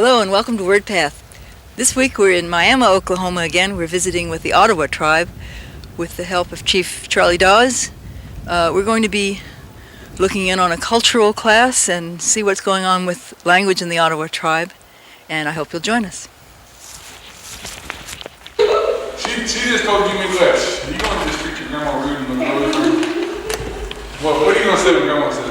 Hello and welcome to Wordpath. This week we're in Miami, Oklahoma again. We're visiting with the Ottawa tribe with the help of Chief Charles Dawes. We're going to be looking in on a cultural class and see what's going on with language in the Ottawa tribe, and I hope you'll join us. She just told you English. You going to just treat your grandma rude in the middle of the room? What are you going to say when grandma says it?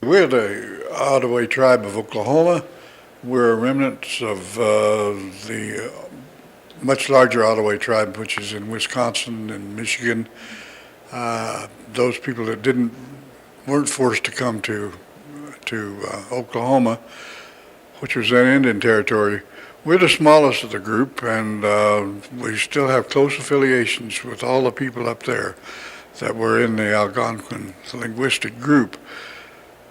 We're the Adawe tribe of Oklahoma. We're remnants of the much larger Ottawa tribe, which is in Wisconsin and Michigan. Those people that weren't forced to come to Oklahoma, which was then Indian Territory. We're the smallest of the group, and we still have close affiliations with all the people up there that were in the Algonquin linguistic group.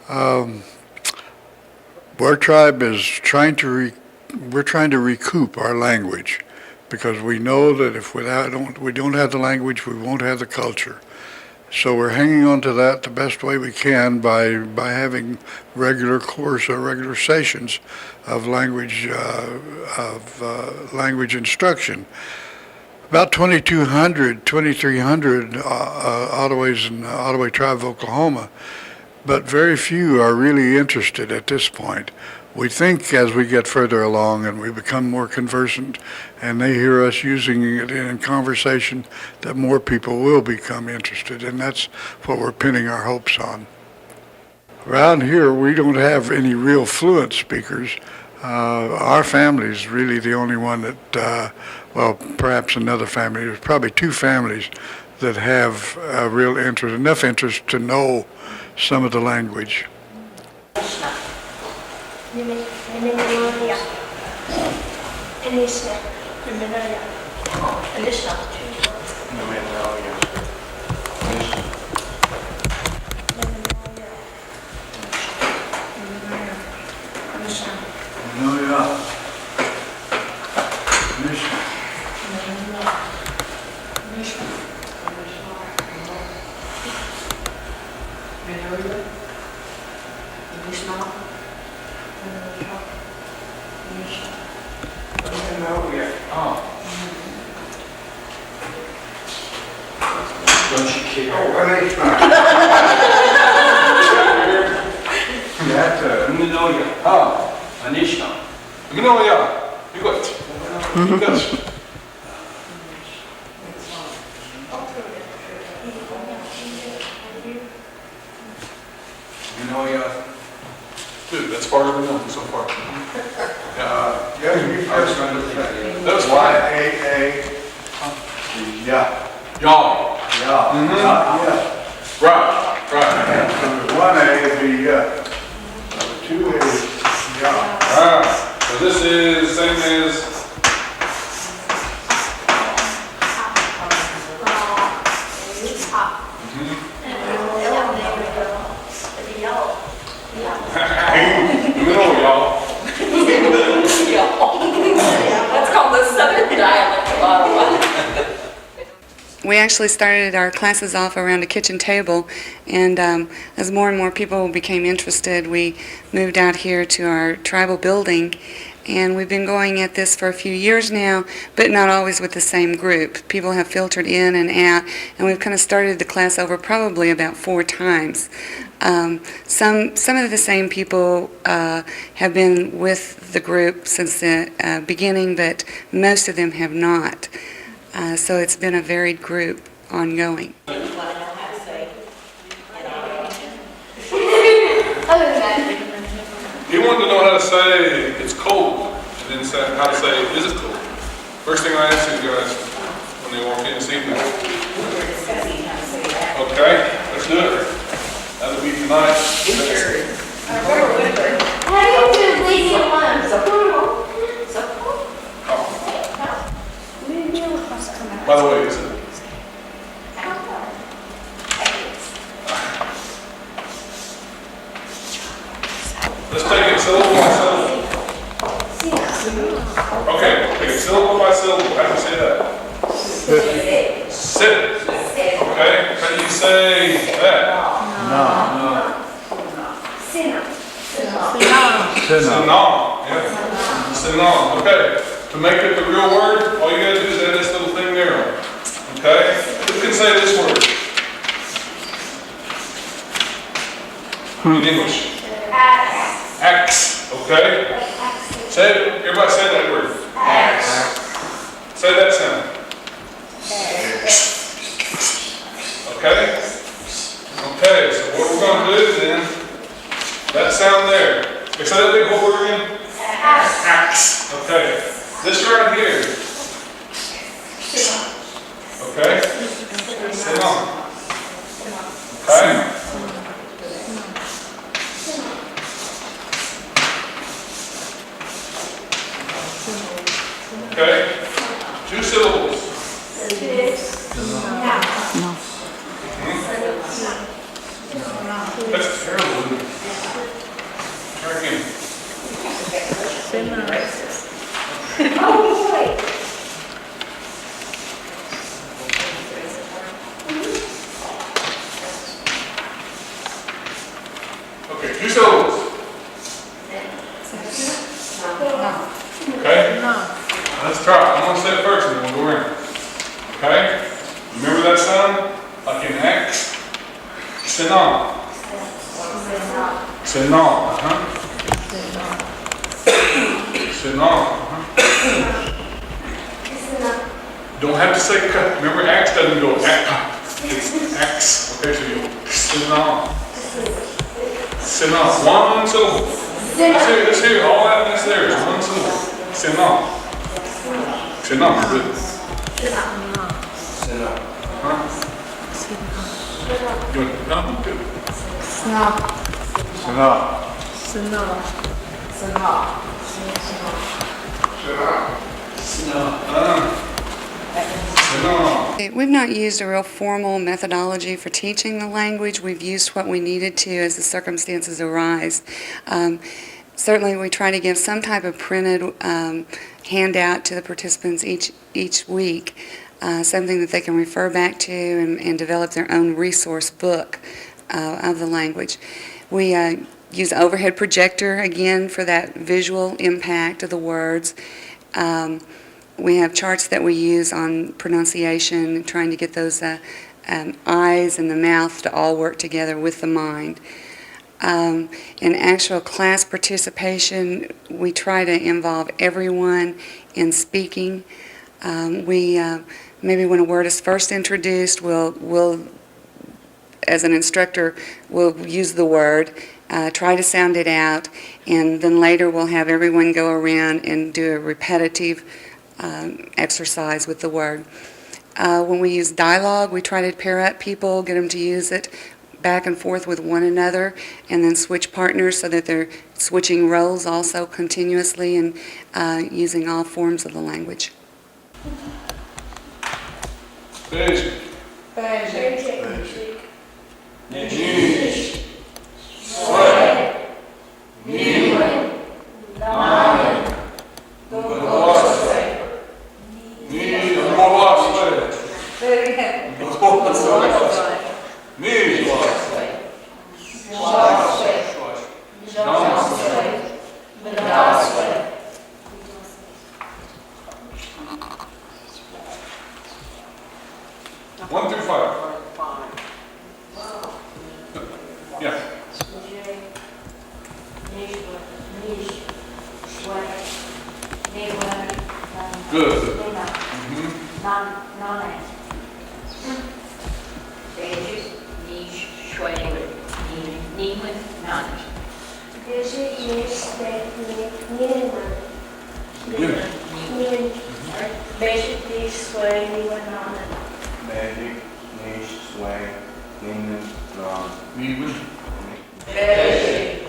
Our tribe is we're trying to recoup our language, because we know that if we don't have the language, we won't have the culture. So we're hanging on to that the best way we can by having regular sessions of language instruction. About 2,300 Ottawas in the Ottawa tribe of Oklahoma, but very few are really interested at this point. We think as we get further along and we become more conversant and they hear us using it in conversation, that more people will become interested, and that's what we're pinning our hopes on. Around here, we don't have any real fluent speakers. Our family is really the only one that, well, perhaps another family, there's probably two families that have real interest, enough interest to know some of the language. Dude, that's far over now so far. That was Y-A-A. Yeah. Y'all. Yeah. Mm-hmm. Right. So 1A would be 2A is yeah. So this is same as That's called the Southern dialect of Ottawa. We actually started our classes off around a kitchen table, and as more and more people became interested, we moved out here to our tribal building, and we've been going at this for a few years now, but not always with the same group. People have filtered in and out, and we've kind of started the class over probably about 4 times. Some of the same people have been with the group since the beginning, but most of them have not. So it's been a varied group ongoing. He wanted to know how to say it's cold, and then say how to say is it cold. First thing I ask you guys when they walk in this evening. Okay, let's do it. That'll be tonight. By the way, is it? Let's take it syllable by syllable. Okay, take it syllable by syllable. How do you say that? Sit. Okay, how do you say that? Sinon. Yeah. Sinon. Okay. To make it the real word, all you gotta do is add this little thing there. Okay? Who can say this word? In English. Axe. Okay? Say it. Everybody say that word. Axe. Say that sound. Okay? Okay, so what we're going to do then, that sound there. Say that big whole word again. Axe. Okay. This right here. Okay? Sit on. Okay? Okay? 2 syllables. That's terrible. Try again. Okay, 2 syllables. Okay? Let's try it. I'm going to say it first and then we'll go around. Okay? Remember that sound? Like in X? Sinon. Sinon. Sinon. Don't have to say cut. Remember, X doesn't go X. It's X. Okay, so you Sinon. Sinon. One syllable. Let's hear all that that's there is one syllable. Sinon. Sinon. Good. Huh? Good. No, good. We've not used a real formal methodology for teaching the language. We've used what we needed to as the circumstances arise. Certainly we try to give some type of printed handout to the participants each week, something that they can refer back to and develop their own resource book of the language. We use overhead projector again for that visual impact of the words. We have charts that we use on pronunciation, trying to get those eyes and the mouth to all work together with the mind. In actual class participation, we try to involve everyone in speaking. Maybe when a word is first introduced, we'll as an instructor, we'll use the word, try to sound it out, and then later we'll have everyone go around and do a repetitive exercise with the word. When we use dialogue, we try to pair up people, get them to use it back and forth with one another, and then switch partners so that they're switching roles also continuously and using all forms of the language. Beijo. Nish. Sway. Niwe. Nane. Dogoswe. Nish. Dogoswe. Nish. One through five. Yeah. Good. Magic, niche, sway, nimen, non. Niwen. Magic.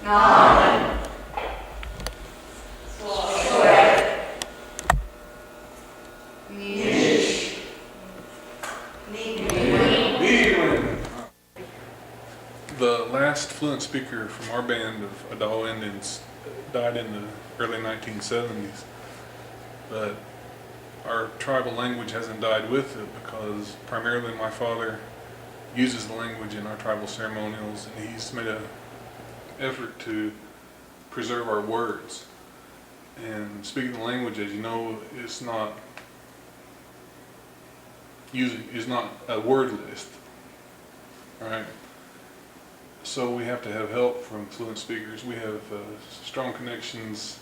Non. Sway. The last fluent speaker from our band of Adawe Indians died in the early 1970s, but our tribal language hasn't died with it because primarily my father uses the language in our tribal ceremonials, and he's made an effort to preserve our words. And speaking the language, as you know, is not a word list, right? So we have to have help from fluent speakers. We have strong connections,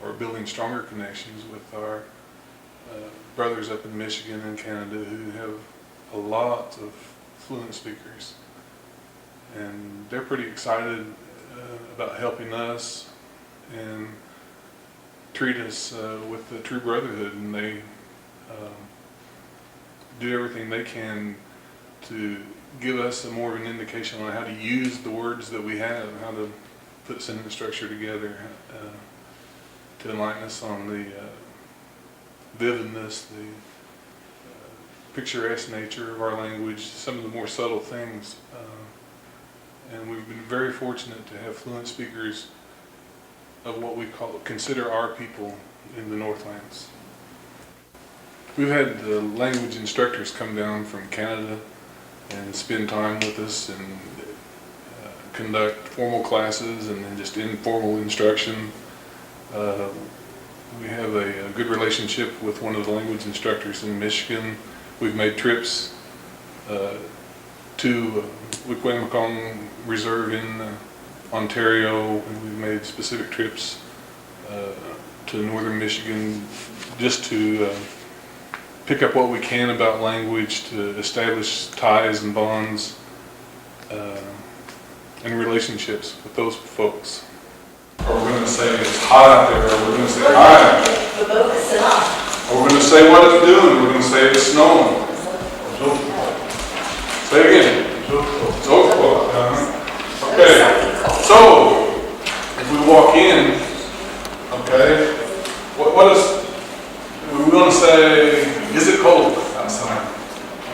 or building stronger connections with our brothers up in Michigan and Canada who have a lot of fluent speakers. And they're pretty excited about helping us and treat us with the true brotherhood, and they do everything they can to give us a more of an indication on how to use the words that we have, how to put sentence structure together, to enlighten us on the vividness, the picturesque nature of our language, some of the more subtle things. And we've been very fortunate to have fluent speakers of what we consider our people in the Northlands. We've had the language instructors come down from Canada and spend time with us and conduct formal classes and then just informal instruction. We have a good relationship with one of the language instructors in Michigan. We've made trips to Wikwemacong Reserve in Ontario, and we've made specific trips to northern Michigan just to pick up what we can about language, to establish ties and bonds and relationships with those folks. Or we're going to say it's hot out there, or we're going to say hi. Or we're going to say what it's doing, we're going to say it's snowing. Say it again. It's Ottowa. Okay. So, if we walk in, okay, what is, we're going to say, is it cold outside?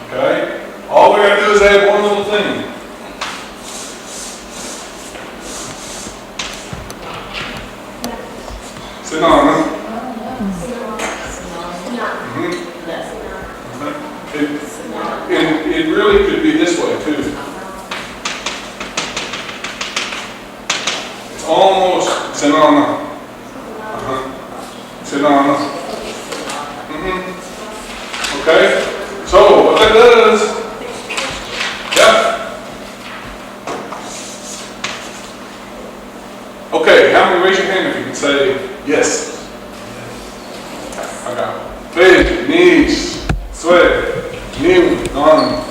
Okay? All we got to do is add one little thing. Sinana. It really could be this way too. It's almost Sinana. Sinana. Okay? So what that does, yeah. Okay, how many raise your hand if you can say yes? I got it. Big, knees, sweat, nim, non,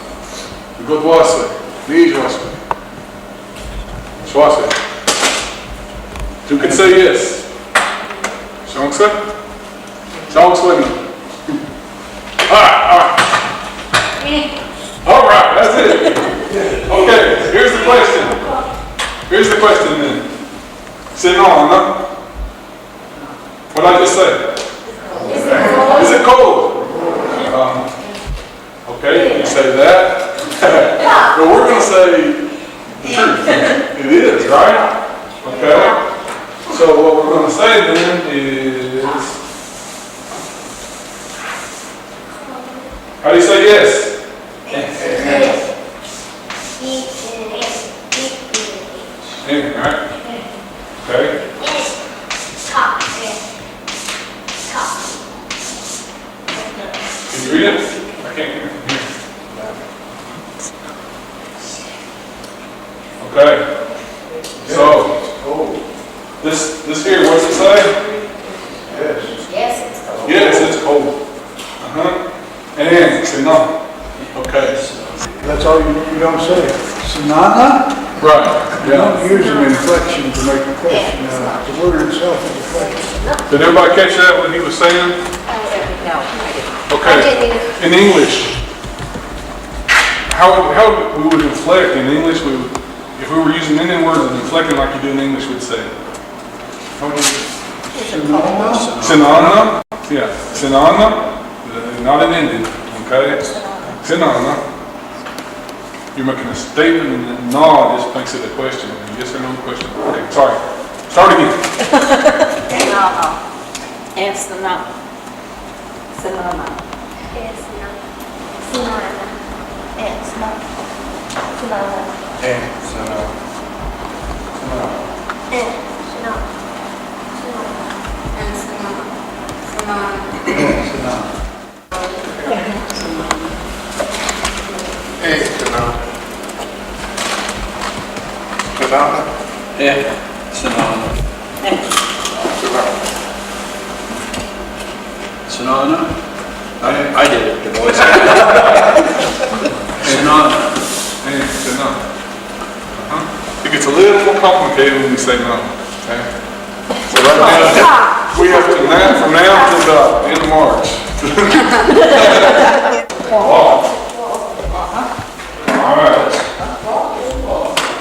good wasser, knees wasser, swasser. You can say yes. Chance? Chance winning. All right, that's it. Okay, here's the question. Here's the question then. Say no, huh? What did I just say? Is it cold? Okay, you say that. But we're going to say the truth. It is, right? Okay. So what we're going to say then is, how do you say yes? In, right? Okay. Can you read it? I can't hear it. Okay. So, this here, what's it say? Yes, it's cold. Yes, it's cold. And say no. Okay. That's all you don't say. Sinana? Right. You don't use an inflection to make a question. The word itself is a question. Did everybody catch that, what he was saying? No, I didn't. Okay. In English, how we would inflect in English, if we were using Indian words and inflecting like you do in English, we'd say, how would you say? Sinana? Yeah. Sinana? not an ending, okay? Sinana. You're making a statement and then no just makes it a question. Yes or no question. Okay, sorry. Start again. Es no. Sinana. Es no. Sinana. Es no. Sinana. Es no. Sonana? I did it, the voice. Sonana. And Sinana. It gets a little more complicated when we say no. Okay? So right now, we have to from now to the end of March. Wow. All right.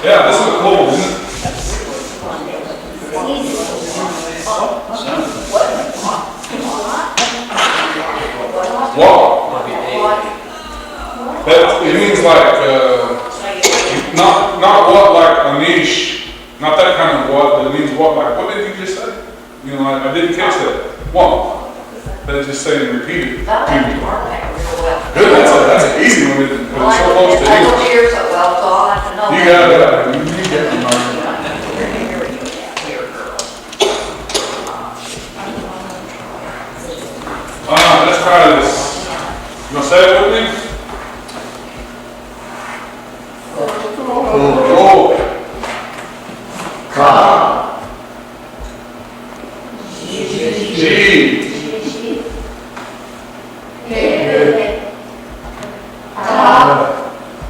Yeah, this is cool, isn't it? Walk. That it means like not what like a niche, not that kind of what, but it means what like what did you just say? You know, I didn't catch that. What? That's just saying repeat it. Good, that's an easy one, but it's so close to English. You got it. You get it. Let's try this. You gonna say it with me? Oh. G.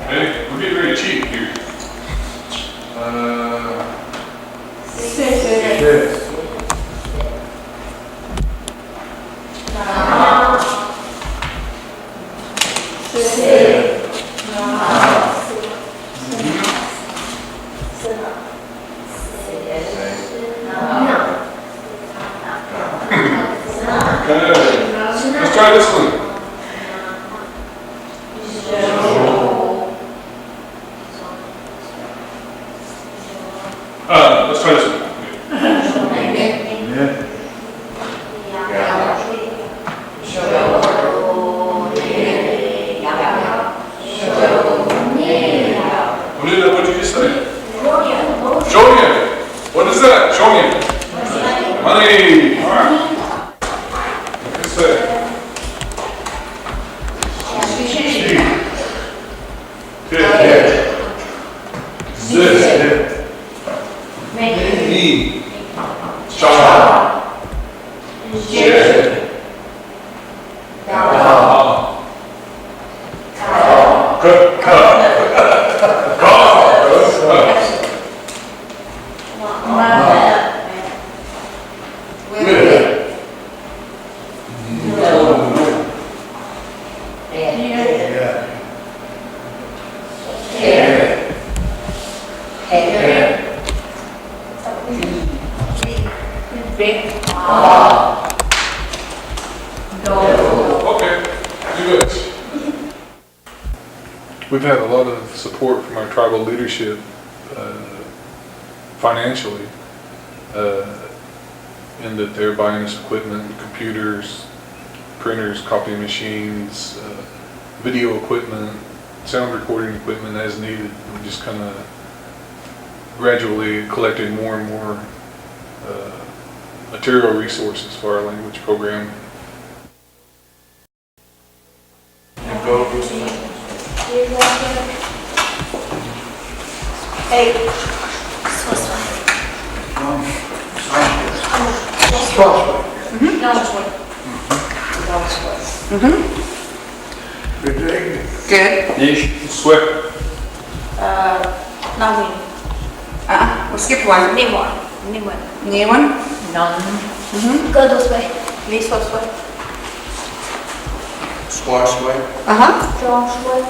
Hey, we're getting ready to cheat here. Let's try this one. Let's try this one. What did you just say? Shonya. What is that? Shonya. Money. All right. What's that? We've had a lot of support from our tribal leadership financially in that they're buying us equipment, computers, printers, copy machines, video equipment, sound recording equipment as needed. We just kind of gradually collected more and more material resources for our language program. Hey. Good. Sweat. Nothing. We'll skip one. New one. New one? None. Go this way. This way. Squash way. Josh way.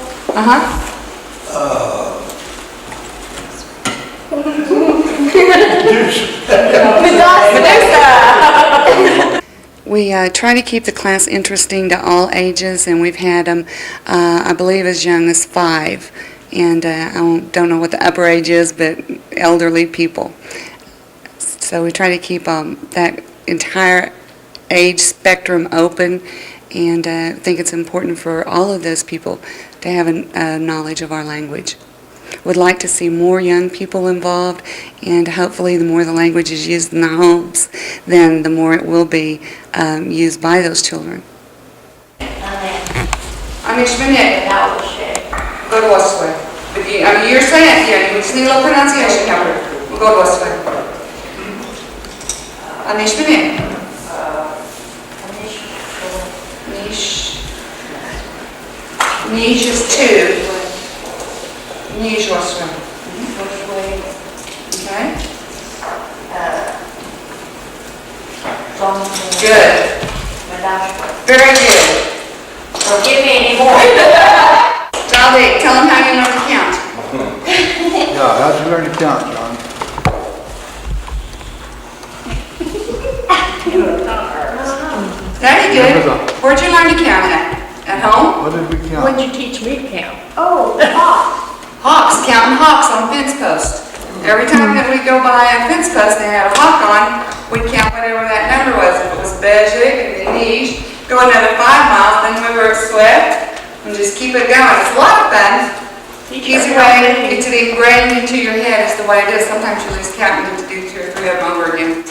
We try to keep the class interesting to all ages, and we've had them, I believe, as young as 5. And I don't know what the upper age is, but elderly people. So we try to keep that entire age spectrum open, and I think it's important for all of those people to have a knowledge of our language. Would like to see more young people involved, and hopefully the more the language is used in the homes, then the more it will be used by those children. Go to us way. You're saying it here, you just need a little pronunciation cover. We'll go to us way. Anish Bene. Nish is 2. Nish was way. Okay. Good. Very good. Don't give me any more. Adawe, tell them how you learn to count. Yeah, how'd you learn to count, John? Very good. Where'd you learn to count at? At home? What did we count? When'd you teach me to count? Oh, Hawks, counting hawks on fence post. Every time that we go by a fence post and they had a hawk on, we'd count whatever that number was. If it was Bejic and then Nish, go another 5 miles, then we were at Swift, and just keep it going. It's a lot of fun. Easy way, it's ingrained into your head is the way it is. Sometimes you lose count and have to do 2 or 3 of them over again.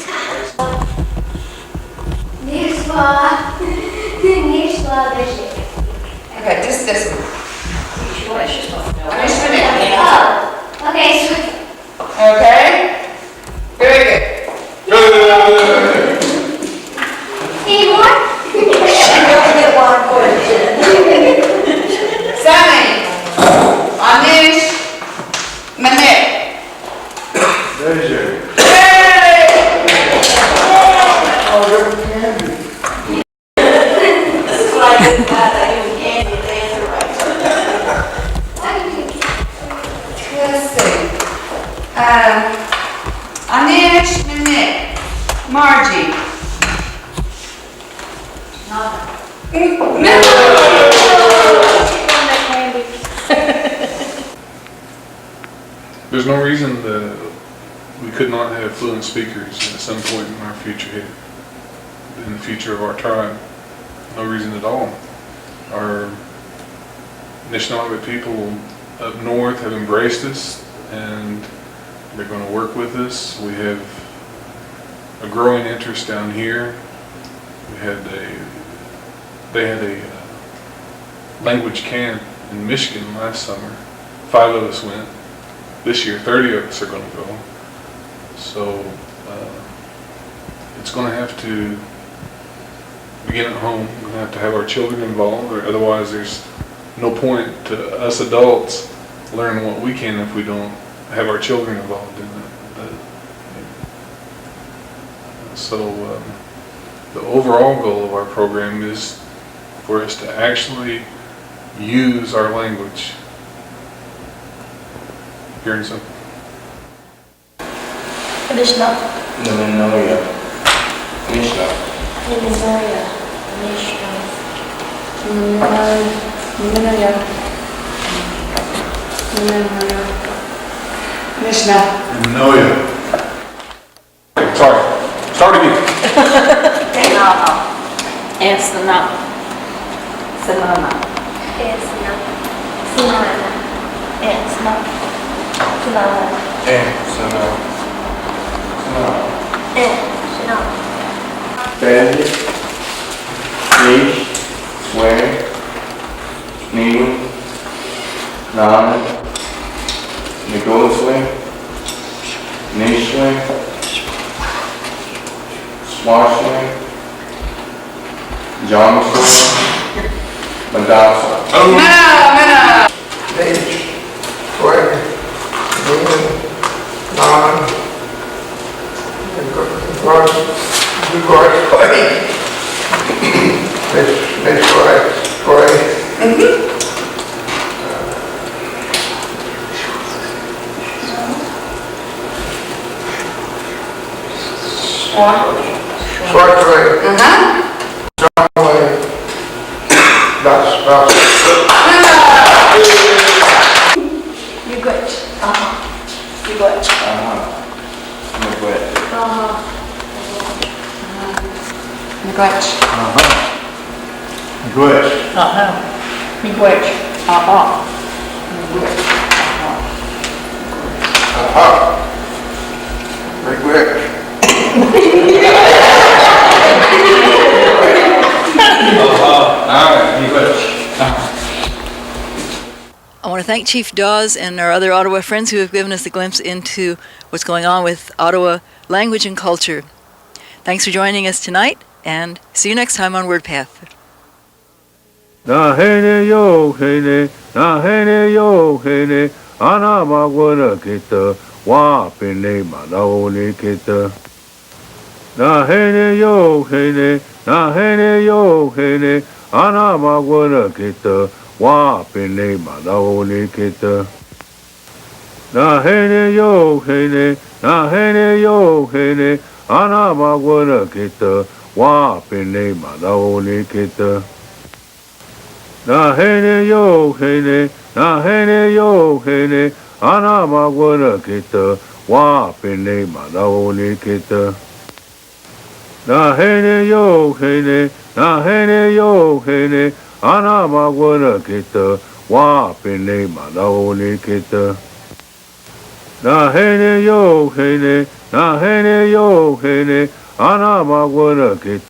Nishwa. Nishwa Bishop. Okay, just this one. Oh, okay, so Okay? Very good. any more? Get one question. Sammy. Anish. Manet. Beijing. It's like candy dance right. Let's see. Anish, Manet. Margie. There's no reason that we could not have fluent speakers at some point in our future here, in the future of our tribe. No reason at all. Our Anishinaabe people up north have embraced us, and they're going to work with us. We have a growing interest down here. They had a language camp in Michigan last summer. 5 of us went. This year, 30 of us are going to go. So it's going to have to begin at home. We're going to have our children involved, or otherwise there's no point to us adults learning what we can if we don't have our children involved in it. So the overall goal of our program is for us to actually use our language. Hearing something? Additional. Naminoya. Nishna. Minnesota. Nishwa. Mishna. Noya. Sorry. Start again. It's the number. Sonoma. It's not. Sinana. It's not. Sinana. Sono. It's not. Beji. Nish. Sway. Niwi. Nan. Negosway. Nishway. Swashway. Johnson. Madasa. Uh-huh. Spouse. Miigwech. Miigwech. Miigwech. Miigwech. Good. Miigwech. Miigwech. I want to thank Chief Dawes and our other Ottawa friends who have given us a glimpse into what's going on with Ottawa language and culture. Thanks for joining us tonight, and see you next time on Wordpath. Na hene yo hene, na hene yo hene, ana magwana kita, wa pene manaone kita. Na hene yo hene, na hene yo hene, ana magwana kita, wa pene manaone kita. Na hene yo hene, na hene yo hene, ana magwana kita, wa pene manaone kita. Na hene yo hene, na hene yo hene, ana magwana kita, wa pene manaone kita. Na hene yo hene, na hene yo hene, ana magwana kita, wa pene manaone kita. Na hene yo hene, na hene yo hene, ana magwana kita.